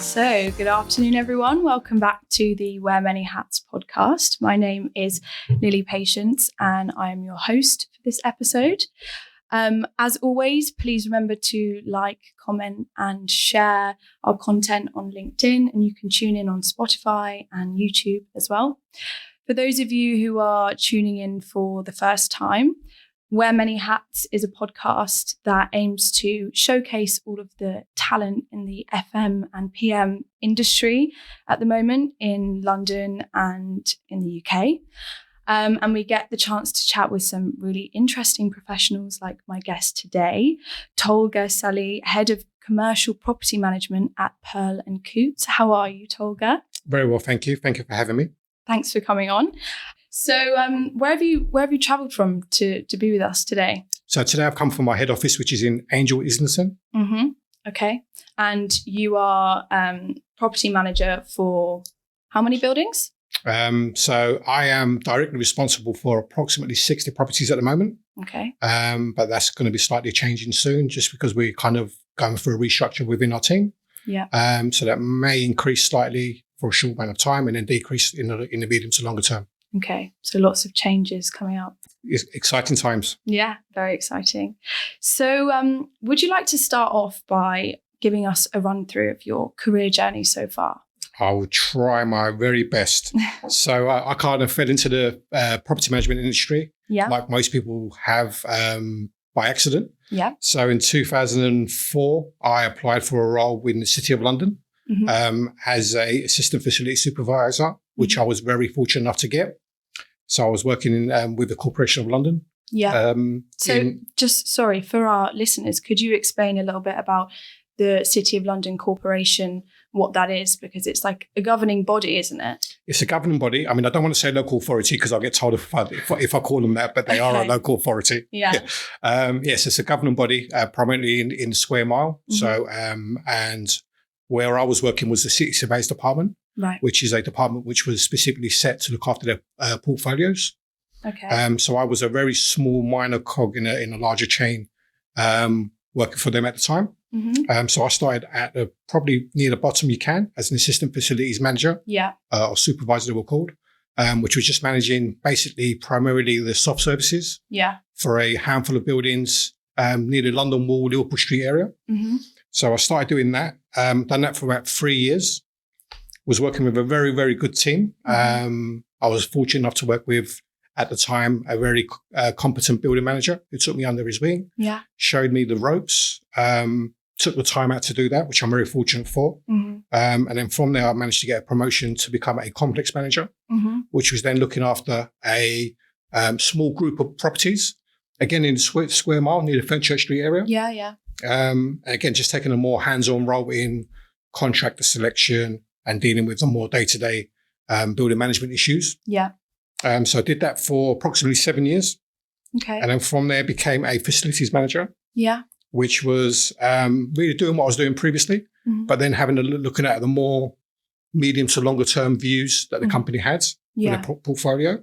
So, good afternoon, everyone. Welcome back to the Wear Many Hats podcast. My name is Lily Patience, and I am your host for this episode. As always, please remember to like, comment, and share our content on LinkedIn, and you can tune in on Spotify and YouTube as well. For those of you who are tuning in for the first time, Wear Many Hats is a podcast that aims to showcase all of the talent in the FM and PM industry at the moment in London and in the UK. And we get the chance to chat with some really interesting professionals like my guest today, Tolga Salih, Head of Commercial Property Management at Pearl & Coutts. How are you, Tolga? Very well, thank you. Thank you for having me. Thanks for coming on. So where have you travelled from to be with us today? So today I've come from my head office, which is in Angel, Islington. Mm-hmm. Okay. And you are property manager for how many buildings? So I am directly responsible for approximately 60 properties at the moment. Okay. But that's going to be slightly changing soon just because we're kind of going through a restructure within our team. Yeah. So that may increase slightly for a short amount of time and then decrease in the medium to longer term. Okay, so lots of changes coming up. It's exciting times. Yeah, very exciting. So would you like to start off by giving us a run through of your career journey so far? I will try my very best. So I kind of fell into the property management industry, like most people have by accident. Yeah. So in 2004, I applied for a role within the City of London as a assistant facility supervisor, which I was very fortunate enough to get. So I was working with the Corporation of London. Yeah. Sorry, for our listeners, could you explain a little bit about the City of London Corporation, what that is? Because it's like a governing body, isn't it? It's a governing body. I mean, I don't want to say local authority because I'll get told if I call them that, but they are a local authority. Yeah. Yes, it's a governing body, primarily in the square mile. Mm-hmm. So, and where I was working was the City Surveys Department. Right. Which is a department which was specifically set to look after their portfolios. Okay. So I was a very small minor cog in a larger chain working for them at the time. Mm-hmm. So I started at probably near the bottom you can as an assistant facilities manager. Yeah. Or supervisor they were called, which was just managing basically primarily the soft services. Yeah. For a handful of buildings near the London Wall, Liverpool Street area. Mm-hmm. So I started doing that, done that for about 3 years. Was working with a very, very good team. Mm-hmm. I was fortunate enough to work with, at the time, a very competent building manager who took me under his wing, showed me the ropes, took the time out to do that, which I'm very fortunate for. Mm-hmm. And then from there, I managed to get a promotion to become a complex manager, which was then looking after a small group of properties, again in the square mile near the Fenchurch Street area. Yeah. Again, just taking a more hands-on role in contractor selection, and dealing with the more day-to-day building management issues. Yeah. So I did that for approximately 7 years. Okay. And then from there became a facilities manager. Yeah. Which was really doing what I was doing previously, but then looking at the more medium to longer term views that the company had in their portfolio.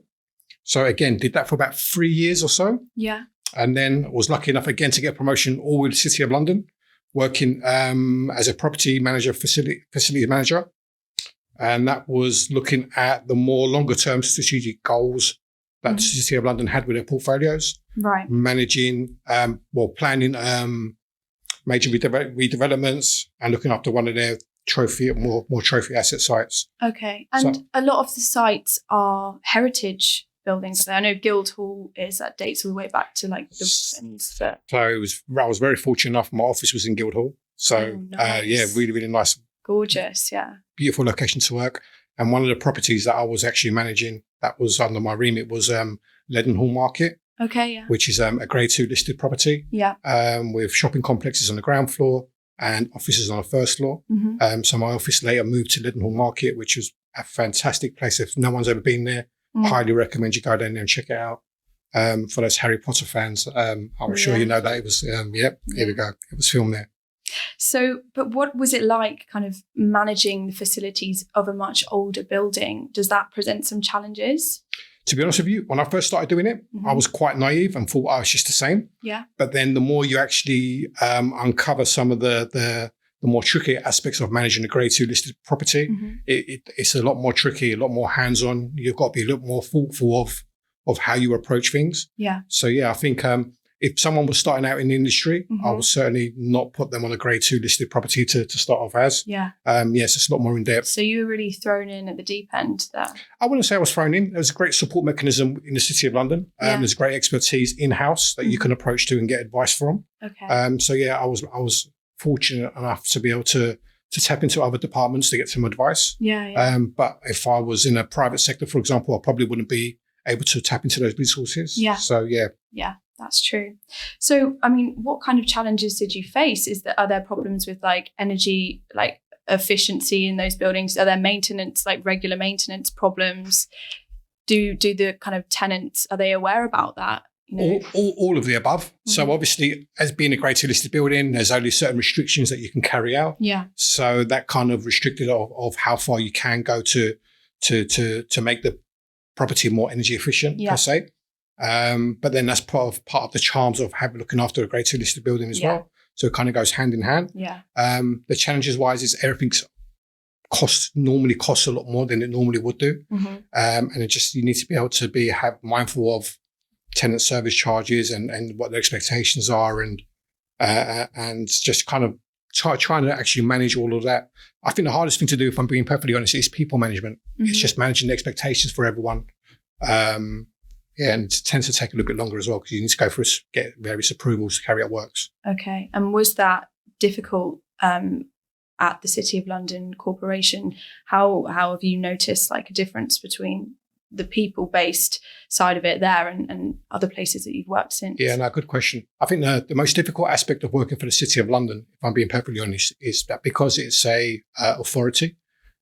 So again, did that for about 3 years or so. Yeah. And then was lucky enough again to get a promotion all with the City of London, working as a property manager, facility manager. And that was looking at the more longer term strategic goals that the City of London had with their portfolios. Right. Managing, planning major redevelopments and looking after one of their more trophy asset sites. Okay. And a lot of the sites are heritage buildings. I know Guildhall that dates all the way back to like the Ruins. So I was very fortunate enough. My office was in Guildhall. So nice. Really, really nice. Gorgeous, yeah. Beautiful location to work. And one of the properties that I was actually managing that was under my remit was Leadenhall Market. Okay, yeah. Which is a grade 2 listed property. Yeah. With shopping complexes on the ground floor and offices on the first floor. Mm-hmm. So my office later moved to Leadenhall Market, which was a fantastic place. If no one's ever been there, highly recommend you go down there and check it out. For those Harry Potter fans, I'm sure you know that it was, here we go. It was filmed there. So, but what was it like kind of managing the facilities of a much older building? Does that present some challenges? To be honest with you, when I first started doing it, I was quite naive and thought, it's just the same. Yeah. But then the more you actually uncover some of the more tricky aspects of managing a grade 2 listed property. It's a lot more tricky, a lot more hands-on. You've got to be a little more thoughtful of how you approach things. Yeah. So yeah, I think if someone was starting out in the industry, I would certainly not put them on a grade 2 listed property to start off as. Yeah. Yes, it's a lot more in depth. So you were really thrown in at the deep end there. I wouldn't say I was thrown in. There was a great support mechanism in the City of London. There's great expertise in-house that you can approach to and get advice from. Okay. So yeah, I was fortunate enough to be able to tap into other departments to get some advice. Yeah. But if I was in a private sector, for example, I probably wouldn't be able to tap into those resources. Yeah. So yeah. Yeah, that's true. So, I mean, what kind of challenges did you face? Are there problems with like energy, like efficiency in those buildings? Are there maintenance, like regular maintenance problems? Do the kind of tenants, are they aware about that? You know? All of the above. So obviously, as being a grade 2 listed building, there's only certain restrictions that you can carry out. Yeah. So that kind of restricted of how far you can go to make the property more energy efficient, per se. But then that's part of the charms of looking after a grade 2 listed building as well. So it kind of goes hand in hand. Yeah. The challenges wise is everything's normally costs a lot more than it normally would do. And you need to be able to have mindful of tenant service charges and what their expectations are and just kind of trying to actually manage all of that. I think the hardest thing to do, if I'm being perfectly honest, is people management. It's just managing the expectations for everyone. And it tends to take a little bit longer as well because you need to get various approvals to carry out works. Okay. And was that difficult at the City of London Corporation? How have you noticed like a difference between the people-based side of it there and other places that you've worked since? Yeah, no, good question. I think the most difficult aspect of working for the City of London, if I'm being perfectly honest, is that because it's a authority,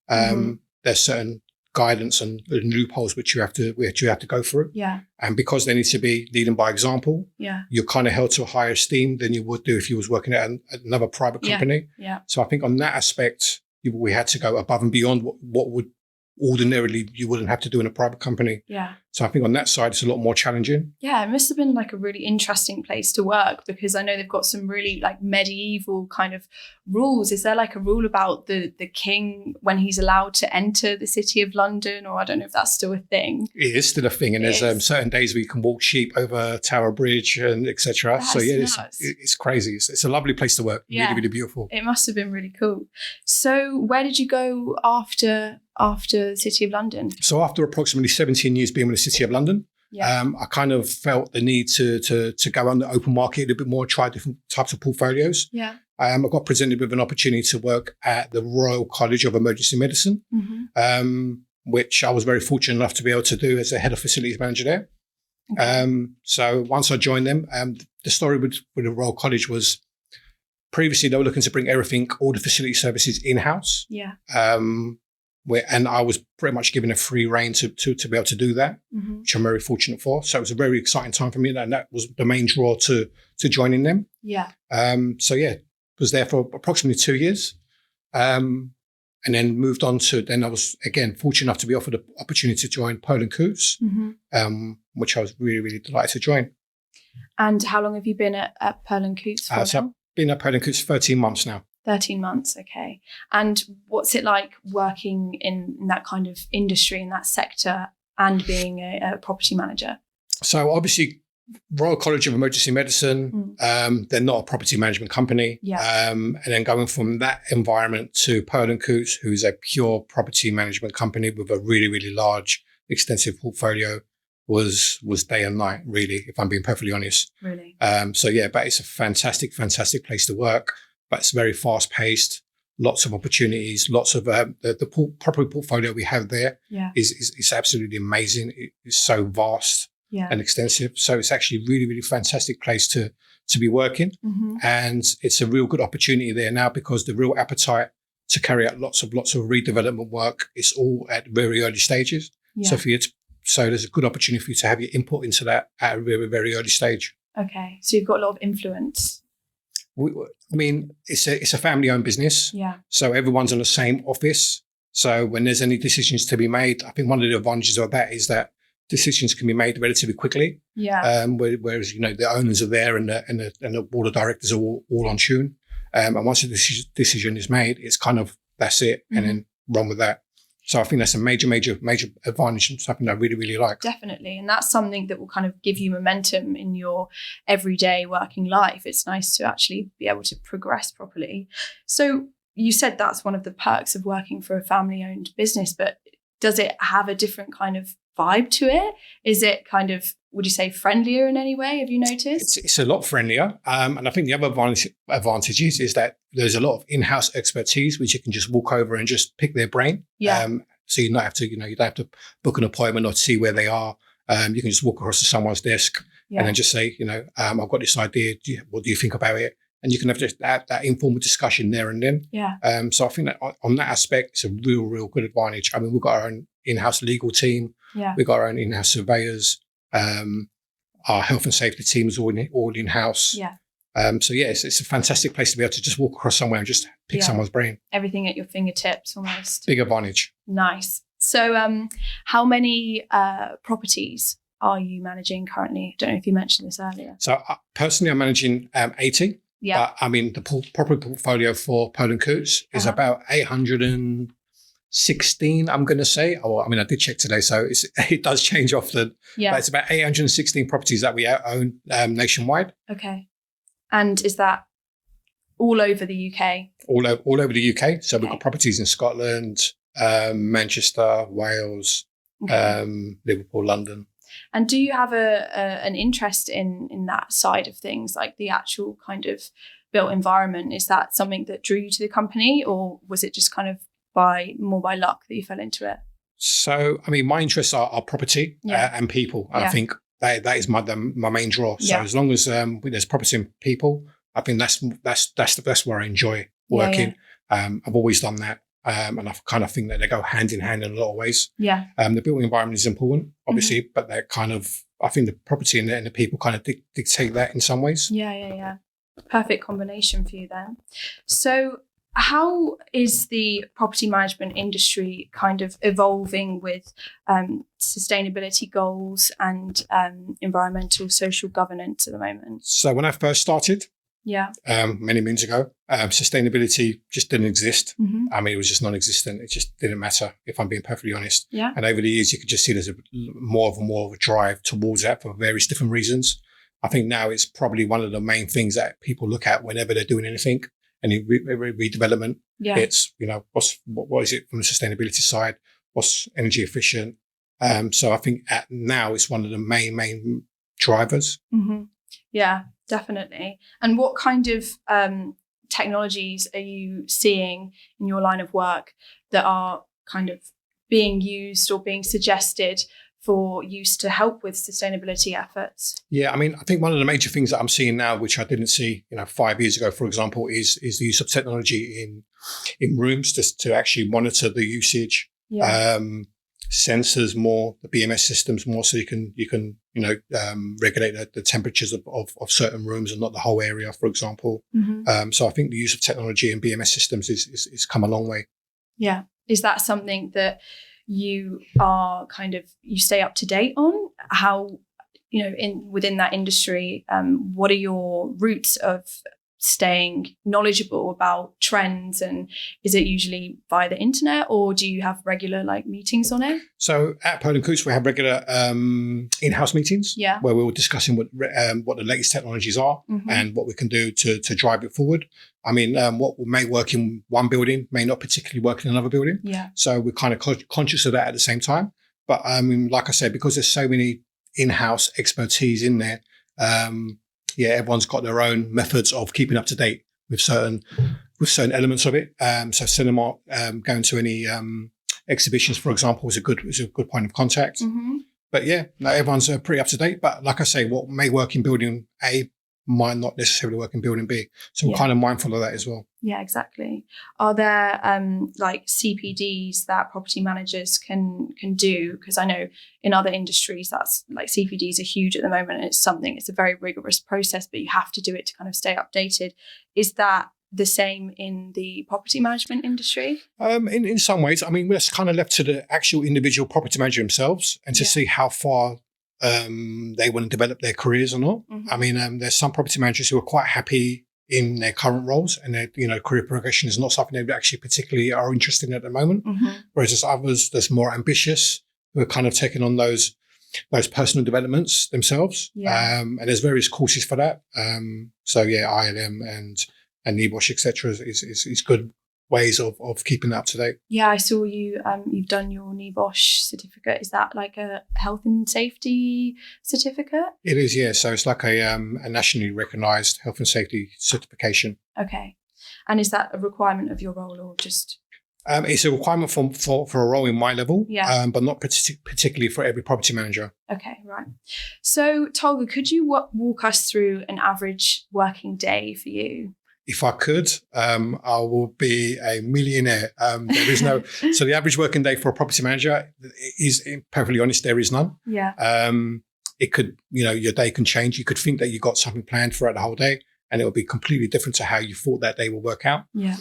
there's certain guidance and loopholes which you have to go through. Yeah. And because they need to be leading by example, you're kind of held to a higher esteem than you would do if you was working at another private company. Yeah. So I think on that aspect, we had to go above and beyond what would ordinarily you wouldn't have to do in a private company. Yeah. So I think on that side, it's a lot more challenging. Yeah, it must have been like a really interesting place to work because I know they've got some really like medieval kind of rules. Is there like a rule about the king when he's allowed to enter the City of London? Or I don't know if that's still a thing. It is still a thing. And there's certain days where you can walk sheep over Tower Bridge and etc. So yeah, it's crazy. It's a lovely place to work. Yeah. Really, really beautiful. It must have been really cool. So where did you go after the City of London? So after approximately 17 years being with the City of London, I kind of felt the need to go on the open market a little bit more, try different types of portfolios. Yeah. I got presented with an opportunity to work at the Royal College of Emergency Medicine, which I was very fortunate enough to be able to do as a head of facilities manager there. Okay. So once I joined them, the story with the Royal College was previously they were looking to bring all the facility services in-house. Yeah. And I was pretty much given a free rein to be able to do that, which I'm very fortunate for. So it was a very exciting time for me, and that was the main draw to joining them. Yeah. So yeah, was there for approximately 2 years, and then moved on to. Then I was again fortunate enough to be offered the opportunity to join Coutts, which I was really, really delighted to join. And how long have you been at Coutts for? So I've been at Coutts 13 months now. 13 months, okay. And what's it like working in that kind of industry, in that sector, and being a property manager? So obviously, Royal College of Emergency Medicine, they're not a property management company. Yeah. And then going from that environment to Coutts, who's a pure property management company with a really, really large, extensive portfolio, was day and night, really, if I'm being perfectly honest. Really? So yeah, but it's a fantastic, fantastic place to work. But it's very fast-paced, lots of opportunities, lots of the property portfolio we have there is absolutely amazing. It's so vast and extensive. So it's actually a really, really fantastic place to be working. And it's a real good opportunity there now because the real appetite to carry out lots of redevelopment work is all at very early stages. Yeah. So there's a good opportunity for you to have your input into that at a very, very early stage. Okay. So you've got a lot of influence. I mean, it's a family-owned business. Yeah. So everyone's in the same office. So when there's any decisions to be made, I think one of the advantages of that is that decisions can be made relatively quickly. Yeah. Whereas the owners are there and the board of directors are all on tune. And once a decision is made, it's kind of, that's it, and then run with that. So I think that's a major advantage and something I really, really like. Definitely. And that's something that will kind of give you momentum in your everyday working life. It's nice to actually be able to progress properly. So you said that's one of the perks of working for a family-owned business, but does it have a different kind of vibe to it? Is it kind of, would you say, friendlier in any way? Have you noticed? It's a lot friendlier. And I think the other advantage is that there's a lot of in-house expertise, which you can just walk over and just pick their brain. Yeah. So you don't have to, you don't have to book an appointment or see where they are. You can just walk across to someone's desk and then just say, I've got this idea. What do you think about it? And you can have just that informal discussion there and then. Yeah. So I think that on that aspect, it's a real good advantage. I mean, we've got our own in-house legal team. Yeah. We've got our own in-house surveyors. Our health and safety team is all in-house. Yeah. So it's a fantastic place to be able to just walk across somewhere and just pick someone's brain. Everything at your fingertips almost. Big advantage. Nice. So how many properties are you managing currently? I don't know if you mentioned this earlier. So personally, I'm managing 80. Yeah. But I mean, the property portfolio for Coutts is about 816, I'm going to say. Oh, I mean, I did check today, so it does change often. Yeah. But it's about 816 properties that we own nationwide. Okay. And is that all over the UK? All over the UK. So we've got properties in Scotland, Manchester, Wales, Liverpool, London. And do you have an interest in that side of things, like the actual kind of built environment? Is that something that drew you to the company, or was it just kind of more by luck that you fell into it? So, I mean, my interests are property and people. I think that is my main draw. So as long as there's property and people, I think that's where I enjoy working. I've always done that. And I kind of think that they go hand in hand in a lot of ways. Yeah. The built environment is important, obviously, but they're kind of, I think the property and the people kind of dictate that in some ways. Yeah. Perfect combination for you then. So how is the property management industry kind of evolving with sustainability goals and environmental social governance at the moment? So when I first started, many moons ago, sustainability just didn't exist. I mean, it was just non-existent. It just didn't matter, if I'm being perfectly honest. Yeah. And over the years, you could just see there's more of a drive towards that for various different reasons. I think now it's probably one of the main things that people look at whenever they're doing anything, any redevelopment. Yeah. It's, what is it from the sustainability side? What's energy efficient? So I think now it's one of the main drivers. Mm-hmm. Yeah, definitely. And what kind of technologies are you seeing in your line of work that are kind of being used or being suggested for use to help with sustainability efforts? Yeah, I mean, I think one of the major things that I'm seeing now, which I didn't see, 5 years ago, for example, is the use of technology in rooms to actually monitor the usage. Yeah. Sensors more, the BMS systems more, so you can regulate the temperatures of certain rooms and not the whole area, for example. Mm-hmm. So I think the use of technology and BMS systems is come a long way. Yeah. Is that something that you are you stay up to date on? How, within that industry, what are your routes of staying knowledgeable about trends, and is it usually via the internet, or do you have regular meetings on it? So at Coutts, we have regular in-house meetings where we're discussing what the latest technologies are and what we can do to drive it forward. I mean, what may work in one building may not particularly work in another building. Yeah. So we're kind of conscious of that at the same time. But I mean, like I said, because there's so many in-house expertise in there, everyone's got their own methods of keeping up to date with certain elements of it. So cinema, going to any exhibitions, for example, is a good point of contact. Mm-hmm. But everyone's pretty up to date. But like I say, what may work in building A might not necessarily work in building B. So we're kind of mindful of that as well. Yeah, exactly. Are there CPDs that property managers can do? Because I know in other industries that's CPDs are huge at the moment, and it's a very rigorous process, but you have to do it to kind of stay updated. Is that the same in the property management industry? In some ways. I mean, we're kind of left to the actual individual property manager themselves and to see how far they want to develop their careers or not. Mm-hmm. I mean, there's some property managers who are quite happy in their current roles, and their, career progression is not something they actually particularly are interested in at the moment. Whereas there's others that's more ambitious who are kind of taking on those personal developments themselves. And there's various courses for that. ILM and NEBOSH, etc. is good ways of keeping that up to date. Yeah, I saw you've done your NEBOSH certificate. Is that like a health and safety certificate? It is, yeah. So it's like a nationally recognised health and safety certification. Okay. And is that a requirement of your role or just? It's a requirement for a role in my level, but not particularly for every property manager. Okay, right. So Tolga, could you walk us through an average working day for you? If I could, I will be a millionaire. There is no, so the average working day for a property manager is, perfectly honest, there is none. Yeah. It could, your day can change. You could think that you got something planned throughout the whole day, and it will be completely different to how you thought that day will work out. Yeah.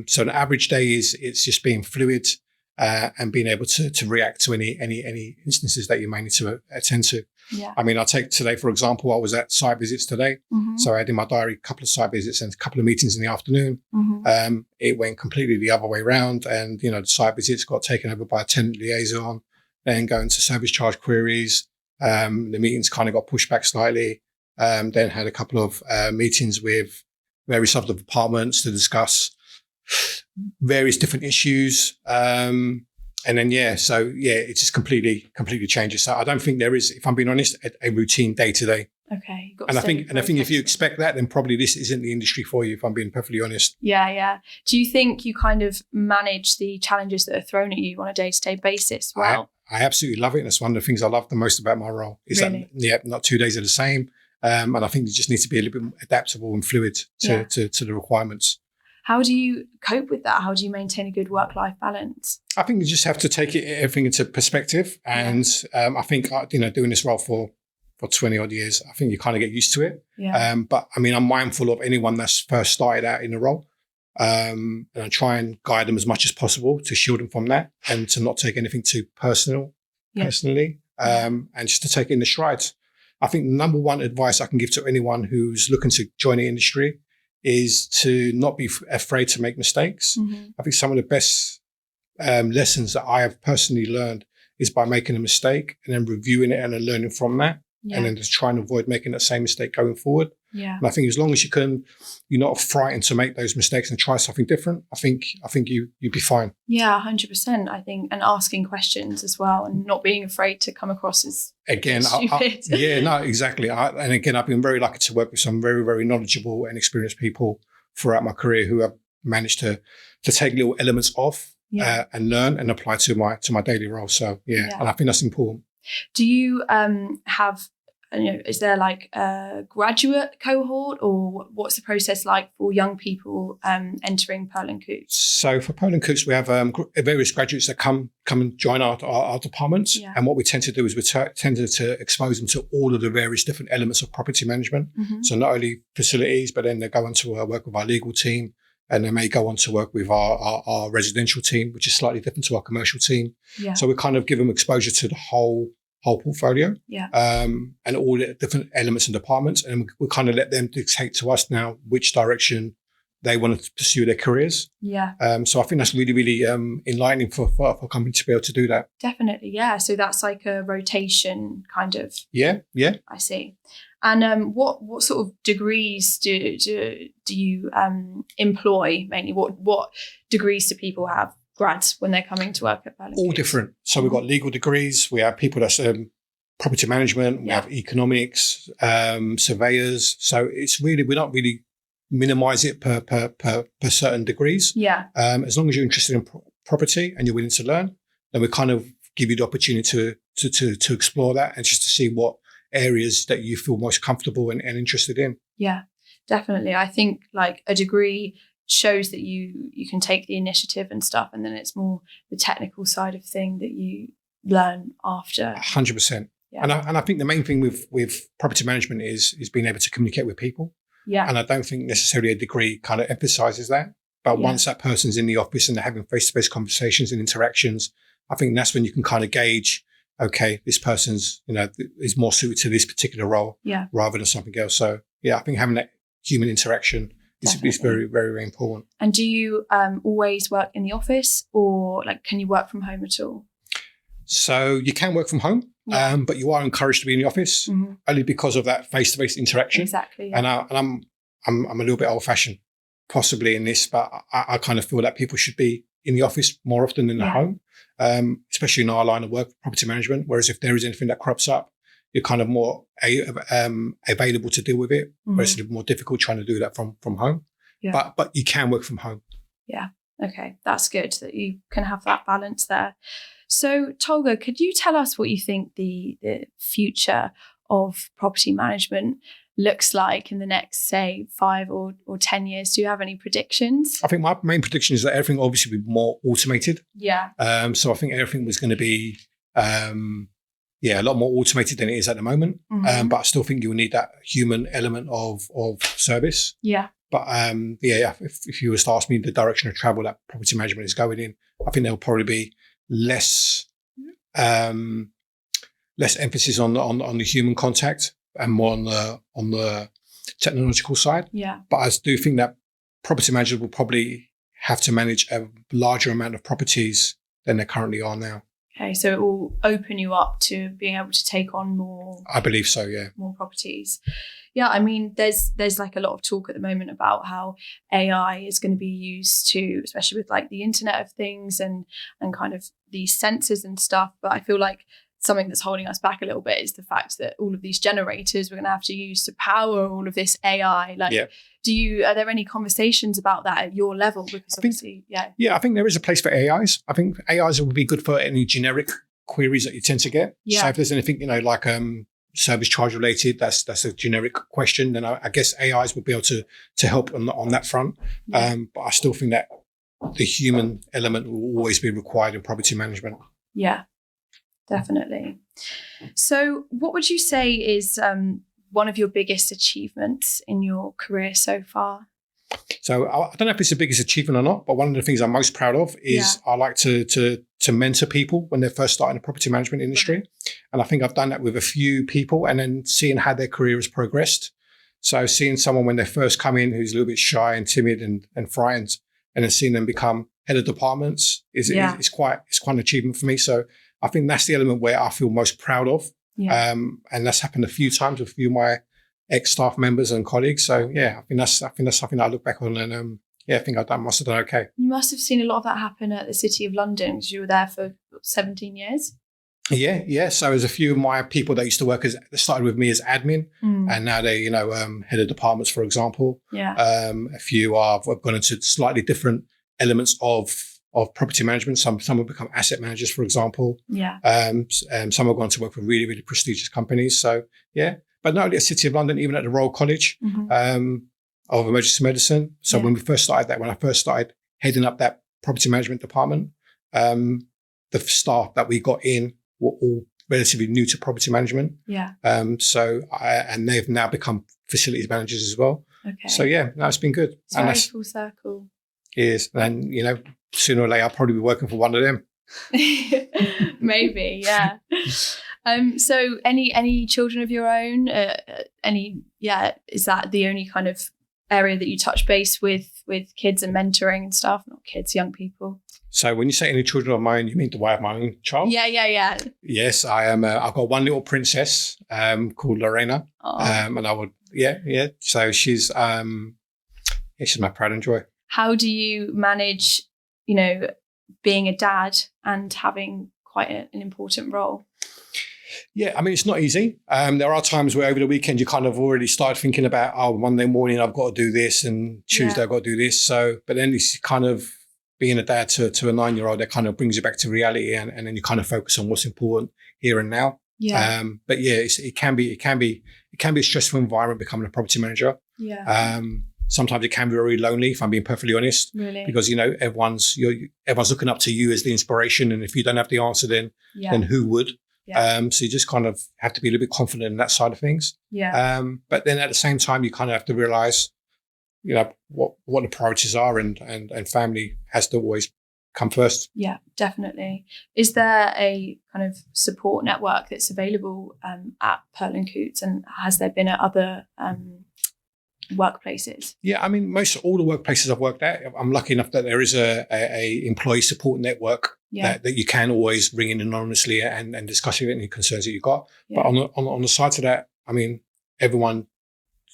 So an average day it's just being fluid and being able to react to any instances that you may need to attend to. Yeah. I mean, I'll take today, for example, I was at site visits today. So I had in my diary a couple of site visits and a couple of meetings in the afternoon. It went completely the other way around, and, the site visits got taken over by a tenant liaison, then going to service charge queries. The meetings kind of got pushed back slightly. Then had a couple of meetings with various other departments to discuss various different issues. And then, it just completely changes. So I don't think there is, if I'm being honest, a routine day to day. Okay. And I think if you expect that, then probably this isn't the industry for you, if I'm being perfectly honest. Yeah. Do you think you kind of manage the challenges that are thrown at you on a day-to-day basis well? I absolutely love it. And that's one of the things I love the most about my role. Is really? That, not 2 days are the same. And I think you just need to be a little bit adaptable and fluid to the requirements. How do you cope with that? How do you maintain a good work-life balance? I think you just have to take everything into perspective. And I think, doing this role for 20 odd years, I think you kind of get used to it. Yeah. But I mean, I'm mindful of anyone that's first started out in the role. And I try and guide them as much as possible to shield them from that and to not take anything too personally, and just to take it in the strides. I think the number one advice I can give to anyone who's looking to join the industry is to not be afraid to make mistakes. I think some of the best lessons that I have personally learned is by making a mistake and then reviewing it and then learning from that, and then just trying to avoid making that same mistake going forward. Yeah. And I think as long as you're not frightened to make those mistakes and try something different, I think you'd be fine. Yeah, 100%. I think, and asking questions as well, and not being afraid to come across as stupid. Exactly. And again, I've been very lucky to work with some very, very knowledgeable and experienced people throughout my career who have managed to take little elements off and learn and apply to my daily role. So and I think that's important. Do you have? Is there like a graduate cohort, or what's the process like for young people entering Pearl & Coutts? So for Pearl & Coutts, we have various graduates that come and join our departments. Yeah. And what we tend to do is we tend to expose them to all of the various different elements of property management. So not only facilities, but then they go on to work with our legal team, and they may go on to work with our residential team, which is slightly different to our commercial team. Yeah. So we kind of give them exposure to the whole portfolio, and all the different elements and departments, and we kind of let them dictate to us now which direction they want to pursue their careers. Yeah. So I think that's really, really enlightening for a company to be able to do that. Definitely, yeah. So that's like a rotation kind of. Yeah. I see. And what sort of degrees do you employ mainly? What degrees do people have? Grads when they're coming to work at Pearl & Coutts? All different. So we've got legal degrees. We have people that's property management. We have economics, surveyors. So it's really, we don't really minimize it per certain degrees. Yeah. As long as you're interested in property and you're willing to learn, then we kind of give you the opportunity to explore that and just to see what areas that you feel most comfortable and interested in. Yeah, definitely. I think like a degree shows that you can take the initiative and stuff, and then it's more the technical side of thing that you learn after. 100%. Yeah. And I think the main thing with property management is being able to communicate with people. Yeah. And I don't think necessarily a degree kind of emphasizes that. But once that person's in the office and they're having face-to-face conversations and interactions, I think that's when you can kind of gauge, okay, this person's, is more suited to this particular role rather than something else. So yeah, I think having that human interaction It's very, very, very important. And do you always work in the office, or like can you work from home at all? So you can work from home, but you are encouraged to be in the office only because of that face-to-face interaction. Exactly. Yeah. And I'm a little bit old-fashioned, possibly in this, but I kind of feel that people should be in the office more often than at home, especially in our line of work, property management. Whereas if there is anything that crops up, you're kind of more available to deal with it. Whereas it's a little more difficult trying to do that from home. Yeah. But you can work from home. Yeah. Okay. That's good that you can have that balance there. So Tolga, could you tell us what you think the future of property management looks like in the next, say, 5 or 10 years? Do you have any predictions? I think my main prediction is that everything will obviously be more automated. Yeah. So I think everything was going to be, a lot more automated than it is at the moment. But I still think you'll need that human element of service. Yeah. But if you were to ask me the direction of travel that property management is going in, I think there'll probably be less emphasis on the human contact and more on the technological side. Yeah. But I do think that property managers will probably have to manage a larger amount of properties than they currently are now. Okay, so it will open you up to being able to take on more. I believe so, yeah. More properties. Yeah, I mean, there's like a lot of talk at the moment about how AI is going to be used to, especially with like the Internet of Things and kind of these sensors and stuff. But I feel like something that's holding us back a little bit is the fact that all of these generators we're going to have to use to power all of this AI. Like, are there any conversations about that at your level? Because obviously, I think there is a place for AIs. I think AIs would be good for any generic queries that you tend to get. Yeah. So if there's anything, like service charge related, that's a generic question, then I guess AIs would be able to help on that front. Yeah. But I still think that the human element will always be required in property management. Yeah, definitely. So what would you say is one of your biggest achievements in your career so far? So I don't know if it's the biggest achievement or not, but one of the things I'm most proud of is I like to mentor people when they're first starting the property management industry. Right. And I think I've done that with a few people, and then seeing how their career has progressed. So seeing someone when they first come in who's a little bit shy and timid and frightened, and then seeing them become head of departments is quite an achievement for me. So I think that's the element where I feel most proud of. Yeah. And that's happened a few times with a few of my ex-staff members and colleagues. So I think that's something that I look back on and I think must have done okay. You must have seen a lot of that happen at the City of London because you were there for 17 years. Yeah. So there's a few of my people that used to work started with me as admin, and now they head of departments, for example. Yeah. A few have gone into slightly different elements of property management. Some have become asset managers, for example. Yeah. Some have gone to work for really, really prestigious companies. So yeah. But not only at City of London, even at the Royal College of Emergency Medicine. So when I first started heading up that property management department, the staff that we got in were all relatively new to property management. Yeah. And they've now become facilities managers as well. Okay. So it's been good. It's very full circle. It is. And, sooner or later I'll probably be working for one of them. Maybe, yeah. So any children of your own? Is that the only kind of area that you touch base with kids and mentoring and stuff? Not kids, young people. So when you say any children of my own, you mean do I have my own child? Yeah. Yes, I am. I've got one little princess called Lorena, and I would, So she's my pride and joy. How do you manage, being a dad and having quite an important role? Yeah, I mean, it's not easy. There are times where over the weekend you kind of already start thinking about, Monday morning I've got to do this and Tuesday I've got to do this. So, but then it's kind of being a dad to a 9-year-old that kind of brings you back to reality, and then you kind of focus on what's important here and now. Yeah. But it can be a stressful environment becoming a property manager. Yeah. Sometimes it can be very lonely, if I'm being perfectly honest. Really? Because everyone's looking up to you as the inspiration, and if you don't have the answer, then who would? Yeah. So you just kind of have to be a little bit confident in that side of things. Yeah. But then at the same time, you kind of have to realize, what the priorities are, and family has to always come first. Yeah, definitely. Is there a kind of support network that's available at Pearl & Coutts, and has there been at other workplaces? Yeah, I mean, most all the workplaces I've worked at, I'm lucky enough that there is a employee support network that you can always ring in anonymously and discuss any concerns that you've got. But on the side to that, I mean, everyone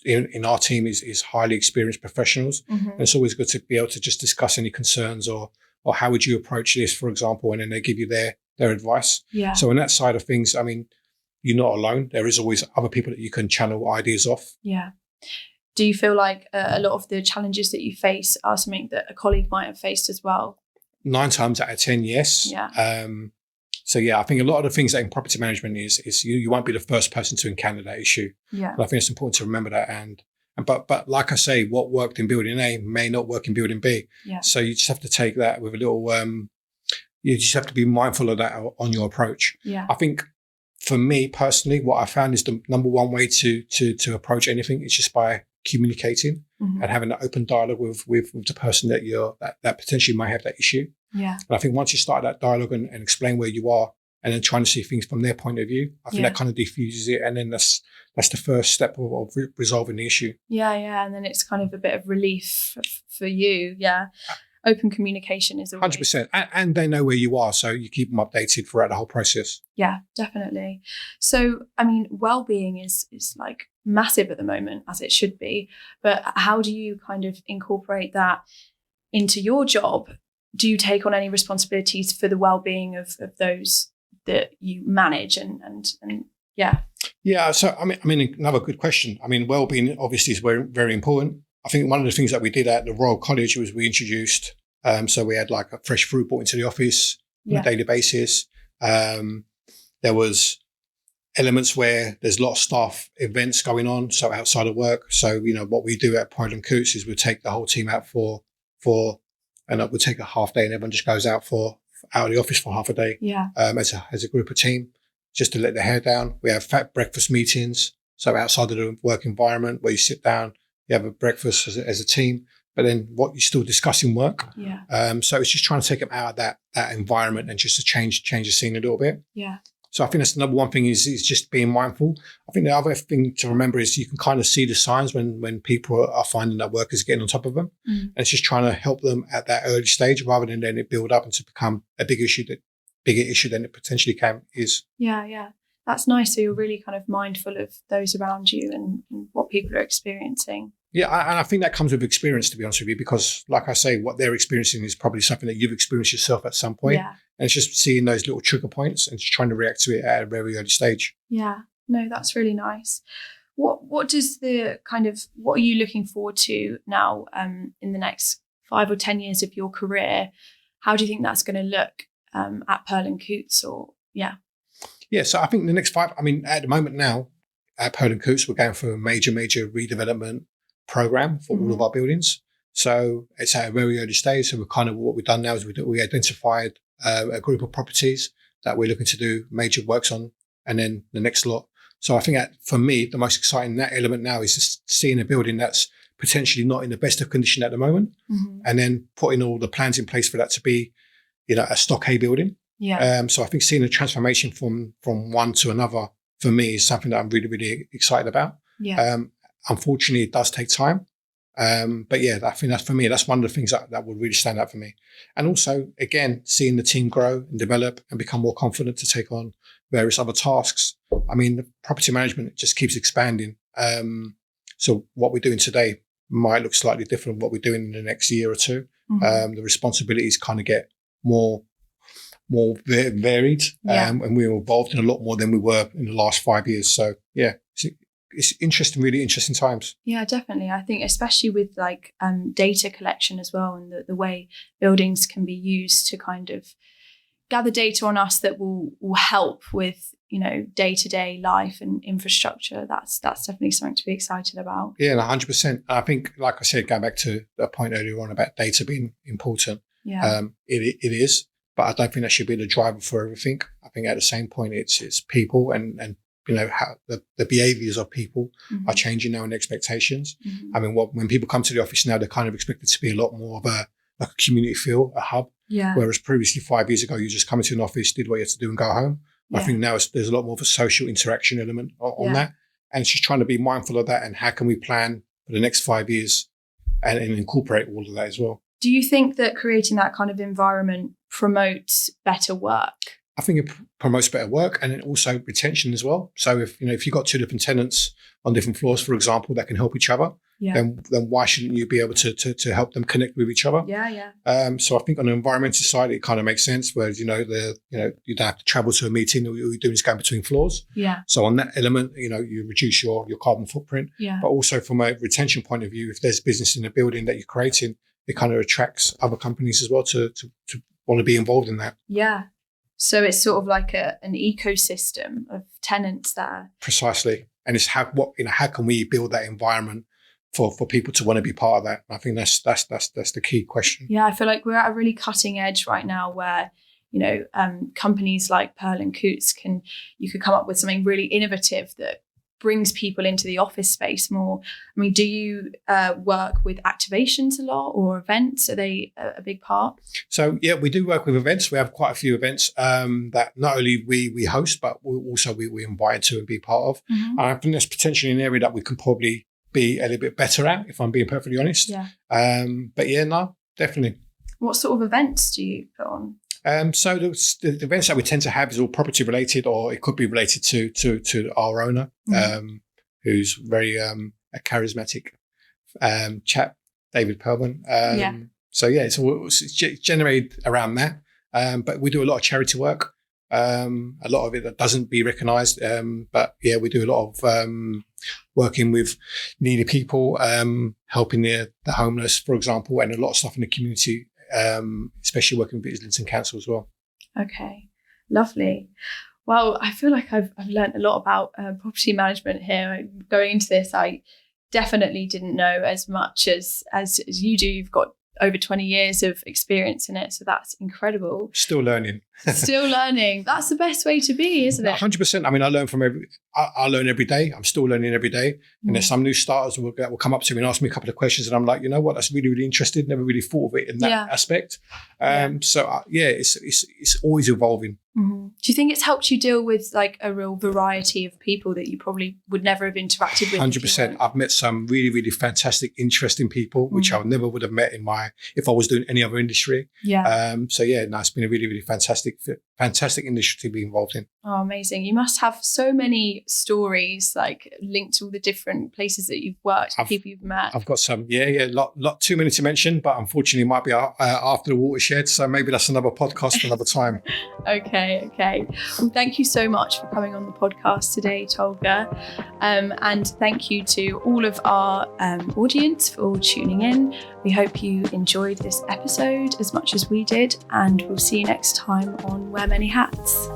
in our team is highly experienced professionals. And it's always good to be able to just discuss any concerns or how would you approach this, for example, and then they give you their advice. Yeah. So on that side of things, I mean, you're not alone. There is always other people that you can channel ideas off. Yeah. Do you feel like a lot of the challenges that you face are something that a colleague might have faced as well? 9 times out of 10, yes. Yeah. So yeah, I think a lot of the things that in property management is you won't be the first person to encounter that issue. Yeah. But I think it's important to remember that. But like I say, what worked in building A may not work in building B. Yeah. So you just have to take that with a little. You just have to be mindful of that on your approach. Yeah. I think for me personally, what I found is the number one way to approach anything is just by communicating and having an open dialogue with the person that potentially might have that issue. Yeah. And I think once you start that dialogue and explain where you are and then trying to see things from their point of view, I think that kind of diffuses it. And then that's the first step of resolving the issue. Yeah. Yeah. And then it's kind of a bit of relief for you. Yeah. Open communication is always 100%. And they know where you are. So you keep them updated throughout the whole process. Yeah, definitely. So, I mean, well-being is like massive at the moment, as it should be. But how do you kind of incorporate that into your job? Do you take on any responsibilities for the well-being of those that you manage and yeah? Yeah, so I mean, another good question. I mean, well-being obviously is very, very important. I think one of the things that we did at the Royal College was we introduced, so we had like a fresh fruit brought into the office on a daily basis. There was elements where there's a lot of staff events going on, so outside of work. So, what we do at Coutts is we take the whole team out and we'll take a half day and everyone just goes out of the office for half a day as a group of team, just to let their hair down. We have fat breakfast meetings, so outside of the work environment where you sit down, you have a breakfast as a team, but then what you're still discussing work. Yeah. So it's just trying to take them out of that environment and just to change the scene a little bit. Yeah. So I think that's the number one thing is just being mindful. I think the other thing to remember is you can kind of see the signs when people are finding that work is getting on top of them. And it's just trying to help them at that early stage rather than letting it build up and to become a bigger issue than it potentially is. Yeah, yeah. That's nice. So you're really kind of mindful of those around you and what people are experiencing. Yeah, and I think that comes with experience, to be honest with you, because like I say, what they're experiencing is probably something that you've experienced yourself at some point. Yeah. And it's just seeing those little trigger points and just trying to react to it at a very early stage. Yeah, no, that's really nice. What are you looking forward to now in the next 5 or 10 years of your career? How do you think that's going to look at Pearl & Coutts Yeah, so I think the next 5, at the moment now, at Pearl & Coutts, we're going for a major redevelopment program for all of our buildings. So it's at a very early stage. So what we've done now is we identified a group of properties that we're looking to do major works on, and then the next lot. So I think that for me, the most exciting that element now is just seeing a building that's potentially not in the best of condition at the moment, and then putting all the plans in place for that to be, a stock A building. Yeah. So I think seeing the transformation from one to another for me is something that I'm really, really excited about. Yeah. Unfortunately, it does take time. But yeah, I think that's one of the things that would really stand out for me. And also, again, seeing the team grow and develop and become more confident to take on various other tasks. The property management just keeps expanding. So what we're doing today might look slightly different from what we're doing in the next year or two. The responsibilities kind of get more varied, and we're involved in a lot more than we were in the last 5 years. So yeah, it's interesting, really interesting times. Yeah, definitely. I think especially with data collection as well, and the way buildings can be used to kind of gather data on us that will help with day-to-day life and infrastructure. That's definitely something to be excited about. Yeah, 100%. I think, like I said, going back to the point earlier on about data being important, it is. But I don't think that should be the driver for everything. I think at the same point, it's people and how the behaviors of people are changing now and expectations. When people come to the office now, they're kind of expected to be a lot more of a community feel, a hub. Yeah. Whereas previously 5 years ago, you just come into an office, did what you had to do and go home. I think now there's a lot more of a social interaction element on that. And it's just trying to be mindful of that and how can we plan for the next 5 years and incorporate all of that as well. Do you think that creating that kind of environment promotes better work? I think it promotes better work and also retention as well. So if you've got two different tenants on different floors, for example, that can help each other, then why shouldn't you be able to help them connect with each other? So I think on the environmental side, it kind of makes sense. Whereas you don't have to travel to a meeting. All you're doing is going between floors. So on that element, you reduce your carbon footprint. But also from a retention point of view, if there's business in the building that you're creating, it kind of attracts other companies as well to want to be involved in that. So it's sort of like an ecosystem of tenants there. Precisely. And it's how can we build that environment for people to want to be part of that? I think that's the key question. Yeah, I feel like we're at a really cutting edge right now where, companies like Pearl and Coutts you could come up with something really innovative that brings people into the office space more. I mean, do you work with activations a lot or events? Are they a big part? So, yeah, we do work with events. We have quite a few events that not only we host, but we invite to and be part of. I think there's potentially an area that we can probably be a little bit better at, if I'm being perfectly honest. But yeah, no, definitely. What sort of events do you put on? So the events that we tend to have is all property related, or it could be related to our owner, who's very a charismatic chap, David Perlman. So yeah, it's generated around that. But we do a lot of charity work. A lot of it that doesn't be recognised. But yeah, we do a lot of working with needy people, helping the homeless, for example, and a lot of stuff in the community. Especially working with Islington Council as well. Okay, lovely. Well, I feel like I've learned a lot about property management here. Going into this, I definitely didn't know as much as you do. You've got over 20 years of experience in it, so that's incredible. Still learning. Still learning. That's the best way to be, isn't it? 100%. I mean, I learn every day. I'm still learning every day. And there's some new starters will come up to me and ask me a couple of questions, and I'm like, you know what? That's really, really interesting. Never really thought of it in that aspect. So it's always evolving. Do you think it's helped you deal with like a real variety of people that you probably would never have interacted with? 100%. I've met some really, really fantastic, interesting people, which I never would have met if I was doing any other industry. So yeah, no, it's been a really, really fantastic industry to be involved in. Oh, amazing. You must have so many stories like linked to all the different places that you've worked, people you've met. I've got some, lot too many to mention, but unfortunately it might be after the watershed. So maybe that's another podcast for another time. Okay. Well, thank you so much for coming on the podcast today, Tolga. And thank you to all of our audience for tuning in. We hope you enjoyed this episode as much as we did, and we'll see you next time on Wear Many Hats.